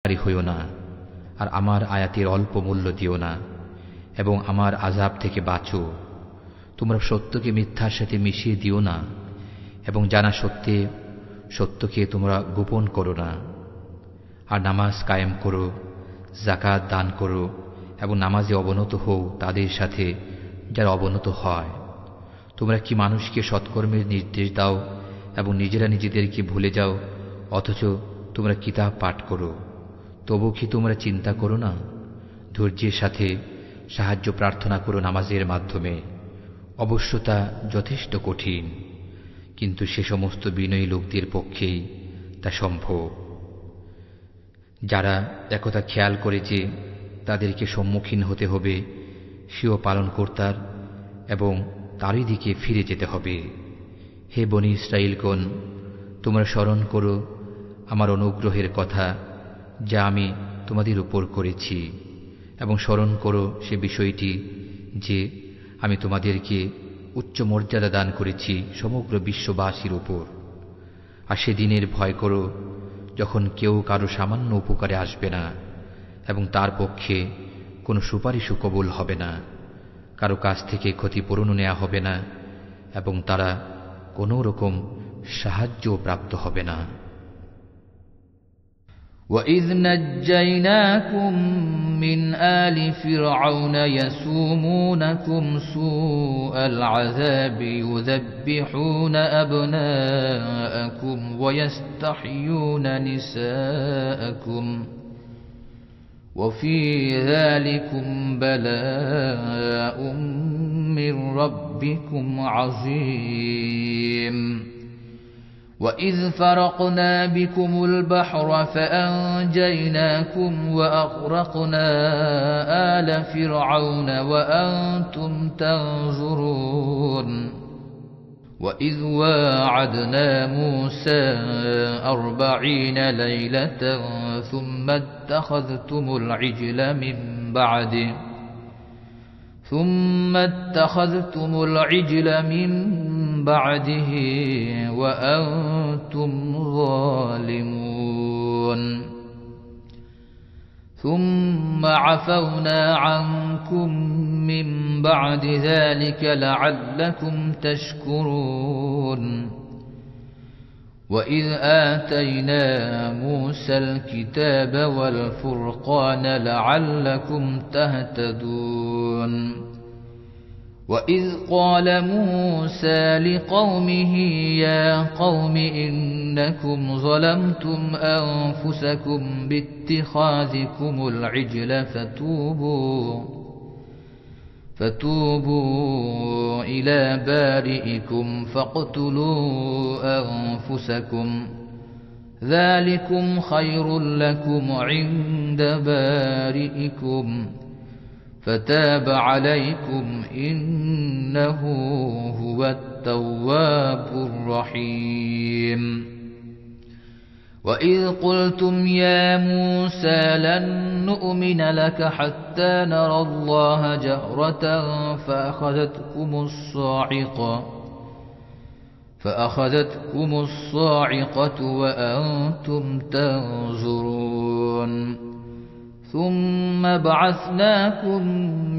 অস্বীকারী হইও না, আর আমার আয়াতের অল্প মূল্য দিও না, এবং আমার আযাব থেকে বাঁচো। তোমরা সত্যকে মিথ্যার সাথে মিশিয়ে দিও না, এবং জানা সত্যে সত্যকে তোমরা গোপন করো না। আর নামাজ কায়েম করো, যাকাত দান করো, এবং নামাজে অবনত হও তাদের সাথে যারা অবনত হয়। তোমরা কি মানুষকে সৎকর্মের নির্দেশ দাও এবং নিজেরা নিজেদেরকে ভুলে যাও, অথচ তোমরা কিতাব পাঠ করো? তবু কি তোমরা চিন্তা করো না? ধৈর্যের সাথে সাহায্য প্রার্থনা করো নামাজের মাধ্যমে। অবশ্য তা যথেষ্ট কঠিন, কিন্তু সে সমস্ত বিনয়ী লোকদের পক্ষেই তা সম্ভব, যারা একথা খেয়াল করে যে তাদেরকে সম্মুখীন হতে হবে স্বীয় পালনকর্তার এবং তারই দিকে ফিরে যেতে হবে। হে বনী ইসরাঈলগণ, তোমরা স্মরণ করো আমার অনুগ্রহের কথা যা আমি তোমাদের উপর করেছি, এবং স্মরণ করো সে বিষয়টি যে আমি তোমাদেরকে উচ্চ মর্যাদা দান করেছি সমগ্র বিশ্ববাসীর উপর। আর সেদিনের ভয় করো যখন কেউ কারো সামান্য উপকারে আসবে না এবং তার পক্ষে কোনো সুপারিশও কবুল হবে না, কারো কাছ থেকে ক্ষতিপূরণও নেওয়া হবে না, এবং তারা কোনো রকম সাহায্যও প্রাপ্ত হবে না। وَإِذْ نَجَّيْنَاكُمْ مِنْ آلِ فِرْعَوْنَ يَسُومُونَكُمْ سُوءَ الْعَذَابِ يُذَبِّحُونَ أَبْنَاءَكُمْ وَيَسْتَحْيُونَ نِسَاءَكُمْ وَفِي ذَلِكُمْ بَلَاءٌ مِّن رَّبِّكُمْ عَظِيمٌ وَإِذْ فَرَقْنَا بِكُمُ الْبَحْرَ فَأَنْجَيْنَاكُمْ وَأَغْرَقْنَا آلَ فِرْعَوْنَ وَأَنْتُمْ تَنظُرُونَ وَإِذْ وَاعَدْنَا مُوسَى 40 لَيْلَةً ثُمَّ اتَّخَذْتُمُ الْعِجْلَ مِنْ بَعْدِهِ وَأَنْتُمْ ظَالِمُونَ ثُمَّ عَفَوْنَا عَنْكُمْ مِنْ بَعْدِ ذَلِكَ لَعَلَّكُمْ تَشْكُرُونَ وَإِذْ آتَيْنَا مُوسَى الْكِتَابَ وَالْفُرْقَانَ لَعَلَّكُمْ تَهْتَدُونَ وَإِذْ قَالَ مُوسَى لِقَوْمِهِ يَا قَوْمِ إِنَّكُمْ ظَلَمْتُمْ أَنفُسَكُمْ بِاتِّخَاذِكُمُ الْعِجْلَ فتوبوا إلى بارئكم فاقتلوا أنفسكم ذلكم خير لكم عند بارئكم فتاب عليكم إنه هو التواب الرحيم وإذ قلتم يا موسى لن نؤمن لك حتى نرى الله جهرة فأخذتكم الصاعقة وأنتم تنظرون ثم بعثناكم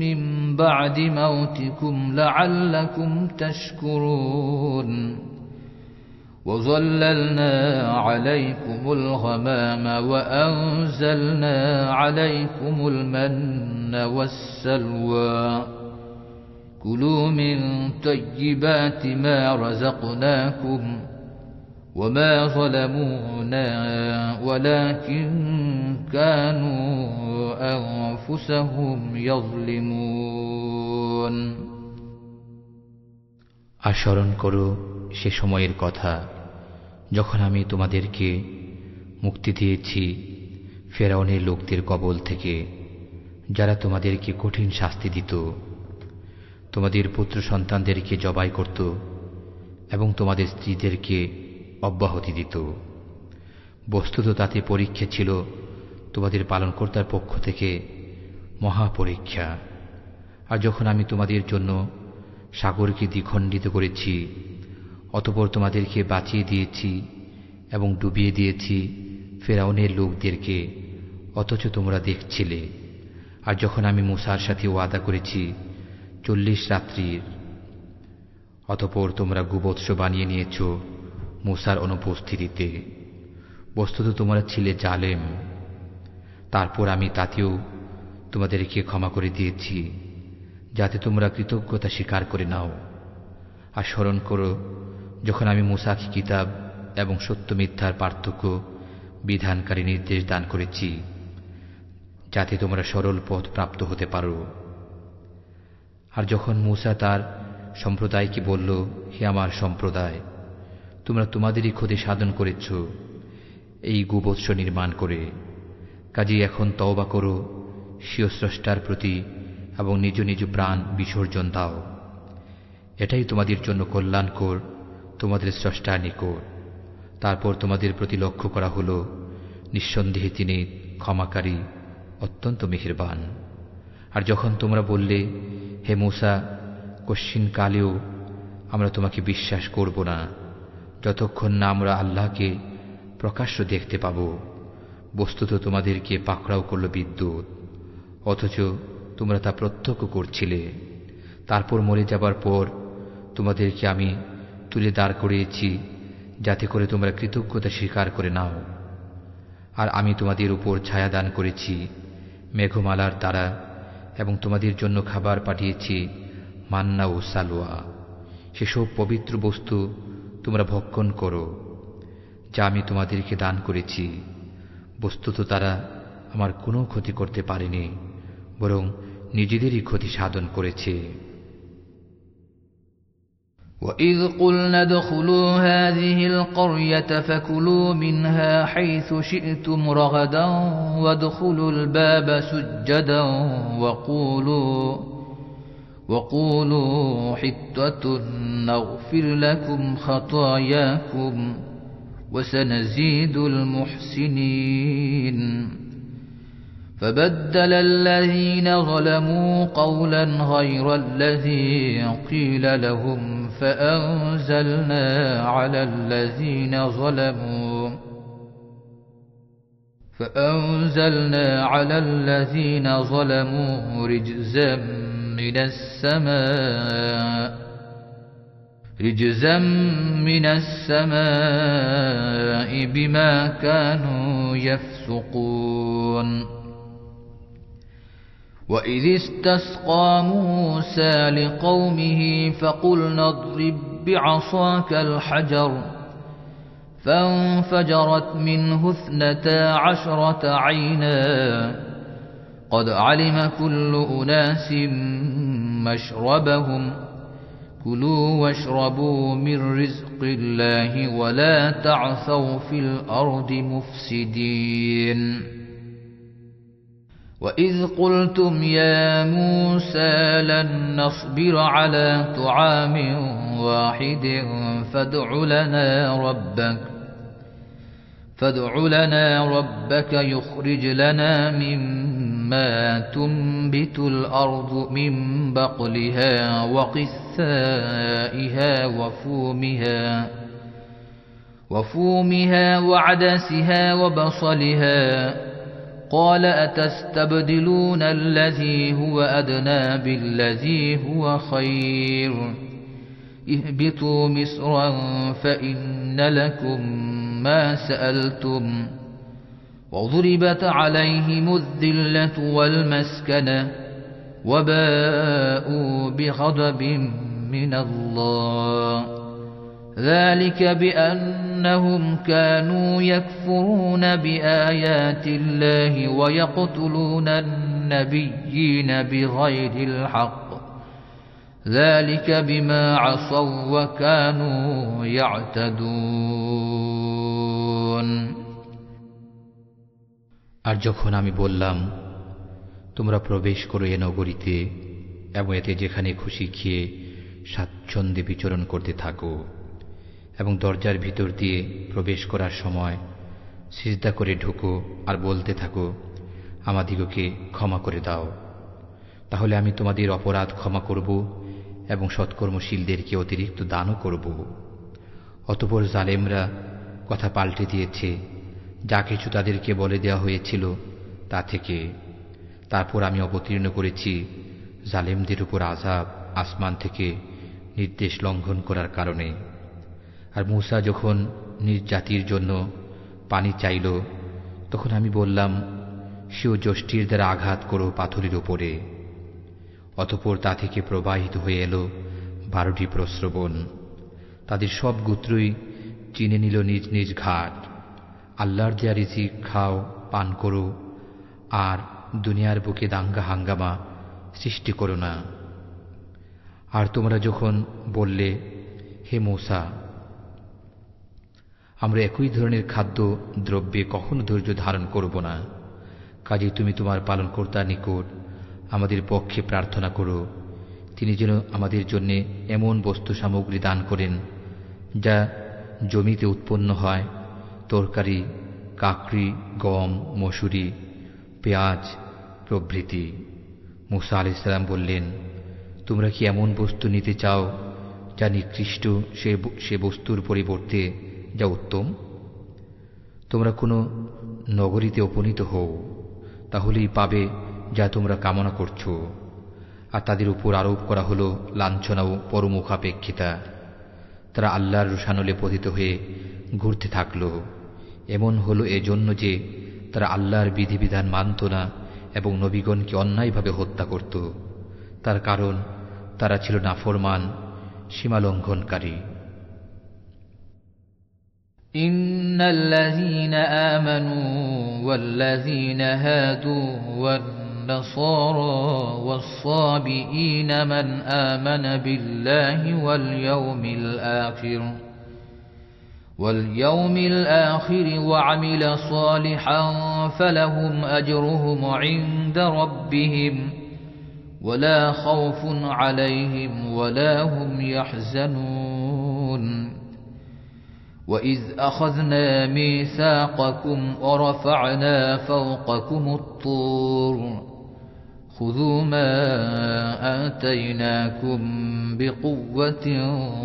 من بعد موتكم لعلكم تشكرون وظللنا عليكم الغمام وأنزلنا عليكم المن والسلوى كلوا من طيبات ما رزقناكم وما ظلمونا ولكن كانوا أنفسهم يظلمون স্মরণ করো সে সময়ের কথা যখন আমি তোমাদেরকে মুক্তি দিয়েছি ফেরাউনের লোকদের কবল থেকে, যারা তোমাদেরকে কঠিন শাস্তি দিত, তোমাদের পুত্র সন্তানদেরকে জবাই করত এবং তোমাদের স্ত্রীদেরকে অব্যাহতি দিত। বস্তুত তাতে পরীক্ষা ছিল তোমাদের পালনকর্তার পক্ষ থেকে মহাপরীক্ষা। আর যখন আমি তোমাদের জন্য সাগরকে দ্বিখণ্ডিত করেছি, অতঃপর তোমাদেরকে বাঁচিয়ে দিয়েছি এবং ডুবিয়ে দিয়েছি ফেরাউনের লোকদেরকে অথচ তোমরা দেখছিলে। আর যখন আমি মূসার সাথে ওয়াদা করেছি 40 রাত্রির, অতঃপর তোমরা গোবৎস বানিয়ে নিয়েছ মূসার অনুপস্থিতিতে। বস্তুত তোমরা ছিলে জালেম। তারপর আমি তাতেও তোমাদেরকে ক্ষমা করে দিয়েছি, যাতে তোমরা কৃতজ্ঞতা স্বীকার করে নাও। আর স্মরণ করো যখন আমি মূসাকে কিতাব এবং সত্য মিথ্যার পার্থক্য বিধানকারী নির্দেশ দান করেছি, যাতে তোমরা সরল পথ প্রাপ্ত হতে পারো। আর যখন মূসা তার সম্প্রদায়কে বলল, হে আমার সম্প্রদায়, তোমরা তোমাদেরই ক্ষতি সাধন করেছ এই গোবৎস নির্মাণ করে, কাজেই এখন তওবা করো স্বীয় স্রষ্টার প্রতি এবং নিজ নিজ প্রাণ বিসর্জন দাও। এটাই তোমাদের জন্য কল্যাণকর তোমাদের স্রষ্টার নিকট। তারপর তোমাদের প্রতি লক্ষ্য করা হল, নিঃসন্দেহে তিনি ক্ষমাকারী, অত্যন্ত মেহেরবান। আর যখন তোমরা বললে, হে মূসা, কশ্চিনকালেও আমরা তোমাকে বিশ্বাস করব না যতক্ষণ না আমরা আল্লাহকে প্রকাশ্য দেখতে পাব, বস্তুত তোমাদেরকে পাকড়াও করল বিদ্যুৎ, অথচ তোমরা তা প্রত্যক্ষ করছিলে। তারপর মরে যাবার পর তোমাদেরকে আমি তুলে দাঁড় করিয়েছি, যাতে করে তোমরা কৃতজ্ঞতা স্বীকার করে নাও। আর আমি তোমাদের উপর ছায়া দান করেছি মেঘমালার দ্বারা, এবং তোমাদের জন্য খাবার পাঠিয়েছি মান্না ও সালোয়া। সেসব পবিত্র বস্তু তোমরা ভক্ষণ করো, যা আমি তোমাদেরকে দান করেছি। বস্তুত তারা আমার কোনো ক্ষতি করতে পারেনি, বরং নিজেদেরই ক্ষতি সাধন করেছে। وَإِذْ قُلْنَا ادْخُلُوا هَٰذِهِ الْقَرْيَةَ فَكُلُوا مِنْهَا حَيْثُ شِئْتُمْ رَغَدًا وَادْخُلُوا الْبَابَ سُجَّدًا وَقُولُوا حِطَّةٌ نَغْفِرْ لَكُمْ خَطَايَاكُمْ وَسَنَزِيدُ الْمُحْسِنِينَ فبدل الذين ظلموا قولا غير الذي قيل لهم فأنزلنا على الذين ظلموا رجزا من السماء بما كانوا يفسقون وَإِذِ اسْتَسْقَىٰ مُوسَىٰ لِقَوْمِهِ فَقُلْنَا اضْرِب بِّعَصَاكَ الْحَجَرَ فَانفَجَرَتْ مِنْهُ 12 عَيْنًا قَدْ عَلِمَ كُلُّ أُنَاسٍ مَّشْرَبَهُمْ كُلُوا وَاشْرَبُوا مِن رِّزْقِ اللَّهِ وَلَا تَعْثَوْا فِي الْأَرْضِ مُفْسِدِينَ وَإِذْ قُلْتُمْ يَا مُوسَىٰ لَن نَّصْبِرَ عَلَىٰ طَعَامٍ وَاحِدٍ فادع لنا ربك يخرج لنا مما تنبت الأرض من بقلها وقثائها وفومها وعدسها وبصلها قال أتستبدلون الذي هو أدنى بالذي هو خير اهبطوا مصرا فإن لكم ما سألتم وضربت عليهم الذلة والمسكنة وباءوا بغضب من الله ذلك بأنهم كانوا يكفرون بآيات الله ويقتلون النبيين بغير الحق ذلك بما عصوا وكانوا يعتدون আর যখন আমি বললাম তোমরা প্রবেশ করো এ নগরীতে এবং এতে যেখানে খুশি খেয়ে স্বাচ্ছন্দ্যে বিচরণ করতে থাকো এবং দরজার ভিতর দিয়ে প্রবেশ করার সময় সিজদা করে ঢুকো আর বলতে থাকো আমাদিগকে ক্ষমা করে দাও, তাহলে আমি তোমাদের অপরাধ ক্ষমা করব এবং সৎকর্মশীলদেরকে অতিরিক্ত দানও করব। অতঃপর জালেমরা কথা পাল্টে দিয়েছে, যা কিছু তাদেরকে বলে দেওয়া হয়েছিল তা থেকে। তারপর আমি অবতীর্ণ করেছি জালেমদের উপর আযাব আসমান থেকে নির্দেশ লঙ্ঘন করার কারণে। আর মূসা যখন নিজ জাতির জন্য পানি চাইল, তখন আমি বললাম, সেও যষ্টির দ্বারা আঘাত করো পাথরের উপরে। অতঃপর তা থেকে প্রবাহিত হয়ে এলো 12টি প্রস্রবণ। তাদের সব গোত্রই চিনে নিল নিজ নিজ ঘাট। আল্লাহর দেয়া রিজিক খাও, পান করো, আর দুনিয়ার বুকে দাঙ্গা হাঙ্গামা সৃষ্টি করো না। আর তোমরা যখন বললে, হে মূসা, আমরা একই ধরনের খাদ্য দ্রব্যে কখনো ধৈর্য ধারণ করব না, কাজেই তুমি তোমার পালনকর্তার নিকট আমাদের পক্ষে প্রার্থনা করো, তিনি যেন আমাদের জন্য এমন বস্তু সামগ্রী দান করেন যা জমিতে উৎপন্ন হয়, তরকারি, কাকড়ি, গম, মসুরি, পেঁয়াজ প্রভৃতি। মূসা আলাইহিস সালাম বললেন, তোমরা কি এমন বস্তু নিতে চাও যা নিকৃষ্ট, সে বস্তুর পরিবর্তে যা উত্তম? তোমরা কোনো নগরীতে উপনীত হও, তাহলেই পাবে যা তোমরা কামনা করছো। আর তাদের উপর আরোপ করা হলো লাঞ্ছনা ও পরমুখাপেক্ষিতা। তারা আল্লাহর রোশানলে পতিত হয়ে ঘুরতে থাকল। এমন হলো এজন্য যে তারা আল্লাহর বিধিবিধান মানত না এবং নবীগণকে অন্যায়ভাবে হত্যা করত। তার কারণ তারা ছিল নাফরমান, সীমালঙ্ঘনকারী। ইন্নাল্লাযীনা আমানু ওয়াল্লাযীনা হাদু والنصارى والصابئين من آمن بالله واليوم الآخر وعمل صالحا فلهم أجرهم عند ربهم ولا خوف عليهم ولا هم يحزنون وإذ أخذنا ميثاقكم ورفعنا فوقكم الطور خذوا ما آتيناكم بقوة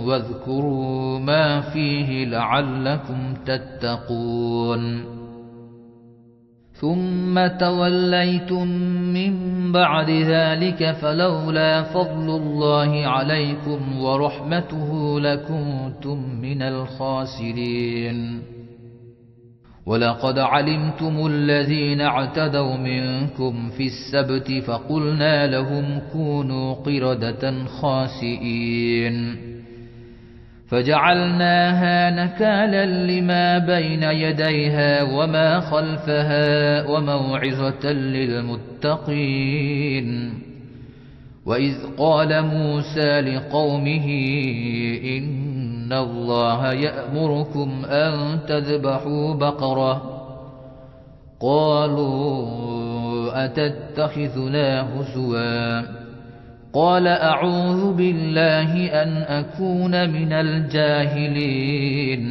واذكروا ما فيه لعلكم تتقون ثم توليتم من بعد ذلك فلولا فضل الله عليكم ورحمته لكنتم من الخاسرين ولقد علمتم الذين اعتدوا منكم في السبت فقلنا لهم كونوا قردة خاسئين فجعلناها نكالا لما بين يديها وما خلفها وموعظة للمتقين وإذ قال موسى لقومه إن الله يأمركم أن تذبحوا بقرة قالوا أتتخذنا هزوا قال أعوذ بالله أن أكون من الجاهلين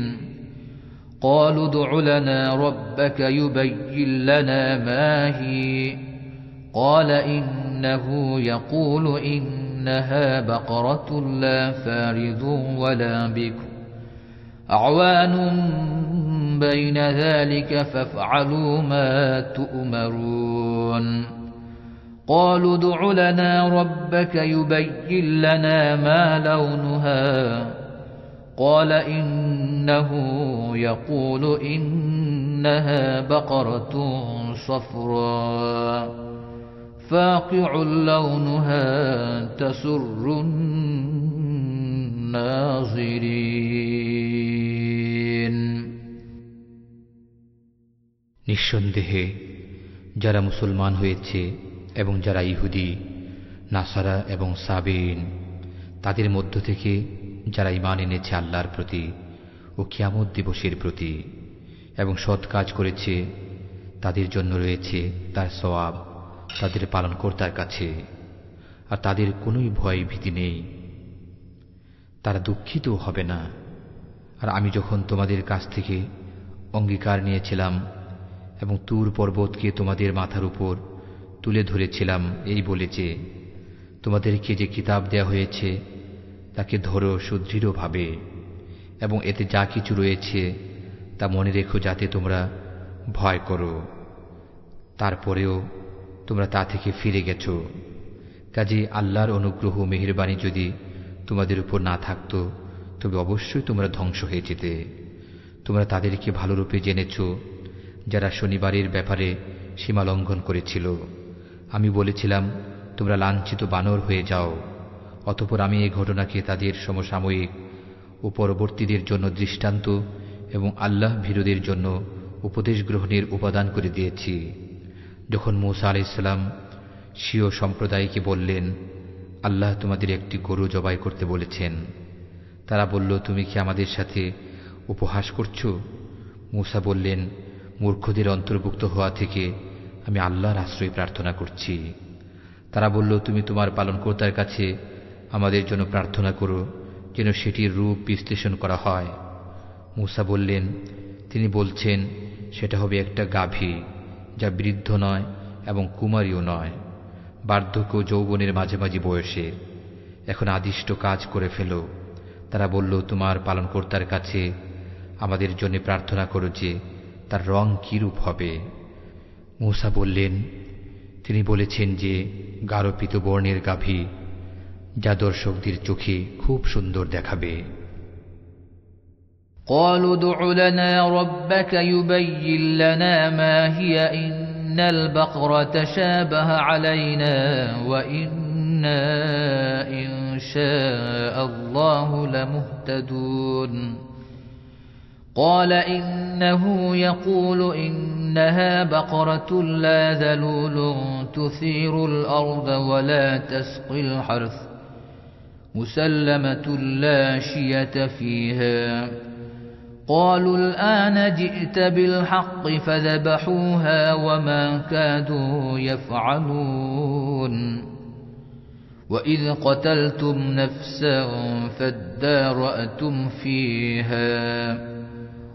قالوا ادع لنا ربك يبين لنا ما هي قال إنه يقول إنها بقرة لا فارض ولا بكر أعوان بين ذلك فافعلوا ما تؤمرون قالوا ادع لنا ربك يبين لنا ما لونها قال إنه يقول إنها بقرة صفراء فاقع لونها تسر الناظرين নিঃসন্দেহে যারা মুসলমান হয়েছে এবং যারা ইহুদি, নাসারা এবং সাবিন, তাদের মধ্য থেকে যারা ঈমান এনেছে আল্লাহর প্রতি ও কিয়ামত দিবসের প্রতি এবং সৎ কাজ করেছে, তাদের জন্য রয়েছে তার সওয়াব তাদের পালনকর্তার কাছে, আর তাদের কোনোই ভয় ভীতি নেই, তারা দুঃখিত হবে না। আর আমি যখন তোমাদের কাছ থেকে অঙ্গীকার নিয়েছিলাম এবং তুর পর্বতকে তোমাদের মাথার উপর তুলে ধরেছিলাম এই বলে যে, তোমাদেরকে যে কিতাব দেয়া হয়েছে তাকে ধরো সুদৃঢ়ভাবে এবং এতে যা কিছু রয়েছে তা মনে রেখো যাতে তোমরা ভয় করো। তারপরেও তোমরা তা থেকে ফিরে গেছ। কাজেই আল্লাহর অনুগ্রহ মেহেরবানি যদি তোমাদের উপর না থাকত, তবে অবশ্যই তোমরা ধ্বংস হয়ে যেতে। তোমরা তাদেরকে ভালোরূপে জেনেছ যারা শনিবারের ব্যাপারে সীমা লঙ্ঘন করেছিল। আমি বলেছিলাম, তোমরা লাঞ্ছিত বানর হয়ে যাও। অতঃপর আমি এই ঘটনাকে তাদের সমসাময়িক ও পরবর্তীদের জন্য দৃষ্টান্ত এবং আল্লাহ ভীরুদের জন্য উপদেশ গ্রহণের উপাদান করে দিয়েছি। যখন মূসা আলাইহিস সালাম স্বীয় সম্প্রদায়কে বললেন, আল্লাহ তোমাদের একটি গরু জবাই করতে বলেছেন, তারা বলল, তুমি কি আমাদের সাথে উপহাস করছো? মূসা বললেন, মূর্খদের অন্তর্ভুক্ত হওয়া থেকে আমি আল্লাহর আশ্রয় প্রার্থনা করছি। তারা বলল, তুমি তোমার পালনকর্তার কাছে আমাদের জন্য প্রার্থনা করো যেন সেটির রূপ বিশ্লেষণ করা হয়। মূসা বললেন, তিনি বলছেন সেটা হবে একটা গাভী, যা বৃদ্ধ নয় এবং কুমারীও নয়, বার্ধক্য ও যৌবনের মাঝামাঝি বয়সে। এখন আদিষ্ট কাজ করে ফেলো। তারা বলল, তোমার পালনকর্তার কাছে আমাদের জন্য প্রার্থনা করো যে তার রং কিরূপ হবে। মূসা বললেন, তিনি বলেছেন যে গাঢ় পীতবর্ণের গাভী, যা দর্শকদের চোখে খুব সুন্দর দেখাবে। قالوا ادع لنا ربك يبين لنا ما هي إن البقرة تشابه علينا وإنا إن شاء الله لمهتدون قال إنه يقول إنها بقرة لا ذلول تثير الأرض ولا تسقي الحرث مسلمة لا شية فيها قالوا الآن جئت بالحق فذبحوها وما كادوا يفعلون وإذ قتلتم نفسا فادارأتم فيها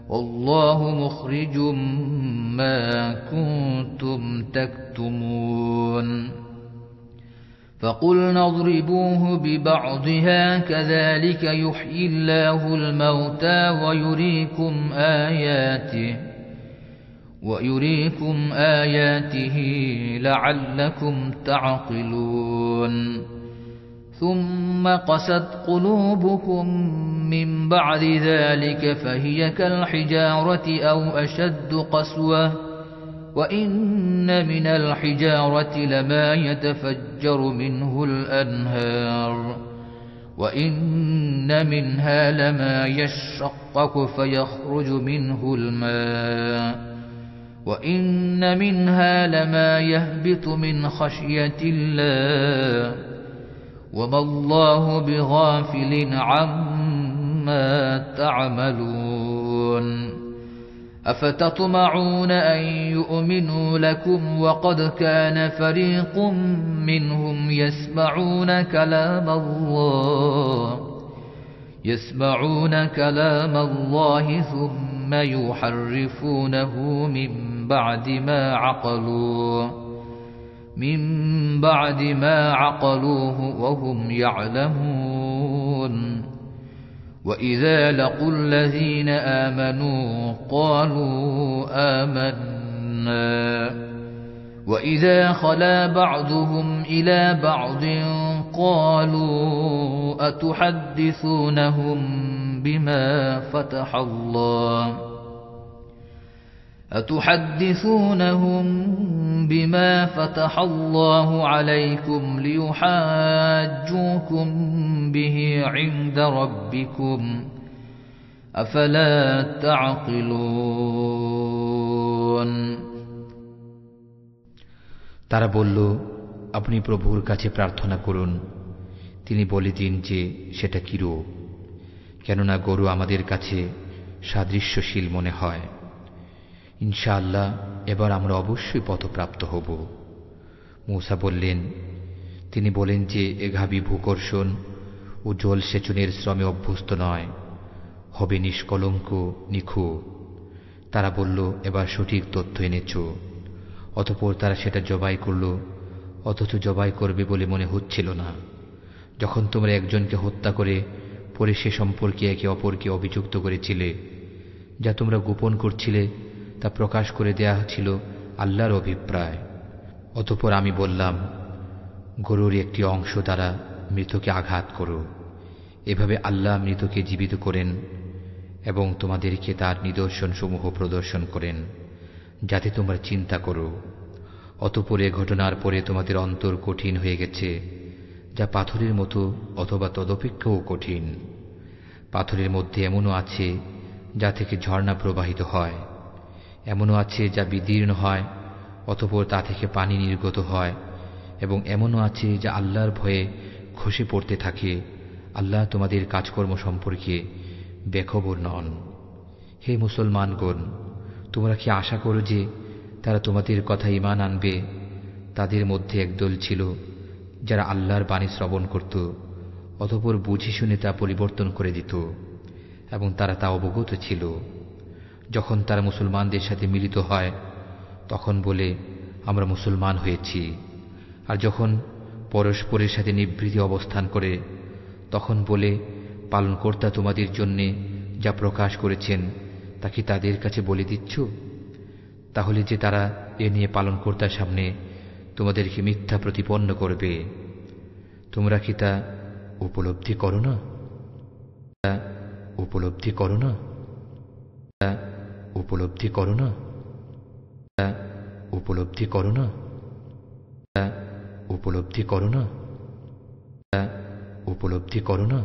والله مخرج ما كنتم تكتمون فقلنا اضربوه ببعضها كذلك يحيي الله الموتى ويريكم آياته لعلكم تعقلون ثم قست قلوبكم من بعد ذلك فهي كالحجارة أو أشد قسوة وإن من الحجارة لما يتفجر منه الأنهار وإن منها لما يشقق فيخرج منه الماء وإن منها لما يهبط من خشية الله وما الله بغافل عما تعملون أفتطمعون أن يؤمنوا لكم وقد كان فريق منهم يسمعون كلام الله ثم يحرفونه من بعد ما عقلوه وهم يعلمون وإذا لقوا الذين آمنوا قالوا آمنا وإذا خلا بعضهم إلى بعض قالوا أتحدثونهم بما فتح الله عليكم ليحاجوكم به عند ربكم أفلا تعقلون তারা বলল, আপনি প্রভুর কাছে প্রার্থনা করুন, তিনি বলে দিন যে সেটা কিরূপ, কেননা গরু আমাদের কাছে সাদৃশ্যশীল মনে হয়। ইনশাআল্লাহ এবার আমরা অবশ্যই পথপ্রাপ্ত হব। মূসা বললেন, তিনি বলেন যে এ গাভী ভূকর্ষণ ও জল সেচনের শ্রমে অভ্যস্ত নয়, হবে নিষ্কলঙ্ক নিখুঁত। তারা বলল, এবার সঠিক তথ্য এনেছ। অতঃপর তারা সেটা জবাই করল, অথচ জবাই করবে বলে মনে হচ্ছিল না। যখন তোমরা একজনকে হত্যা করে পরে সে সম্পর্কে একে অপরকে অভিযুক্ত করেছিলে, যা তোমরা গোপন করছিলে তা প্রকাশ করে দেয়া ছিল আল্লাহর অভিপ্রায়। অতঃপর আমি বললাম, গরুর একটি অংশ দ্বারা মৃতকে আঘাত করো। এভাবে আল্লাহ মৃতকে জীবিত করেন এবং তোমাদেরকে তার নিদর্শনসমূহ প্রদর্শন করেন, যাতে তোমরা চিন্তা করো। অতঃপর এ ঘটনার পরে তোমাদের অন্তর কঠিন হয়ে গেছে, যা পাথরের মতো অথবা তদপেক্ষাও কঠিন। পাথরের মধ্যে এমনও আছে যা থেকে ঝর্ণা প্রবাহিত হয়, এমনও আছে যা বিদীর্ণ হয়, অতঃপর তা থেকে পানি নির্গত হয়, এবং এমনও আছে যা আল্লাহর ভয়ে খসে পড়তে থাকে। আল্লাহ তোমাদের কাজকর্ম সম্পর্কে বেখবর নন। হে মুসলমানগণ, তোমরা কি আশা করো যে তারা তোমাদের কথা ঈমান আনবে? তাদের মধ্যে একদল ছিল যারা আল্লাহর বাণী শ্রবণ করত, অতঃপর বুঝে শুনে তা পরিবর্তন করে দিত, এবং তারা তা অবগত ছিল। যখন তারা মুসলমানদের সাথে মিলিত হয় তখন বলে, আমরা মুসলমান হয়েছি। আর যখন পরস্পরের সাথে নিভৃতে অবস্থান করে তখন বলে, পালনকর্তা তোমাদের জন্যে যা প্রকাশ করেছেন তা কি তাদের কাছে বলে দিচ্ছ? তাহলে যে তারা এ নিয়ে পালনকর্তার সামনে তোমাদেরকে মিথ্যা প্রতিপন্ন করবে, তোমরা কি তা উপলব্ধি করো না? উপলব্ধি করো না? উপলব্ধি করো না? উপলব্ধি করো না? উপলব্ধি করো না? উপলব্ধি করো না?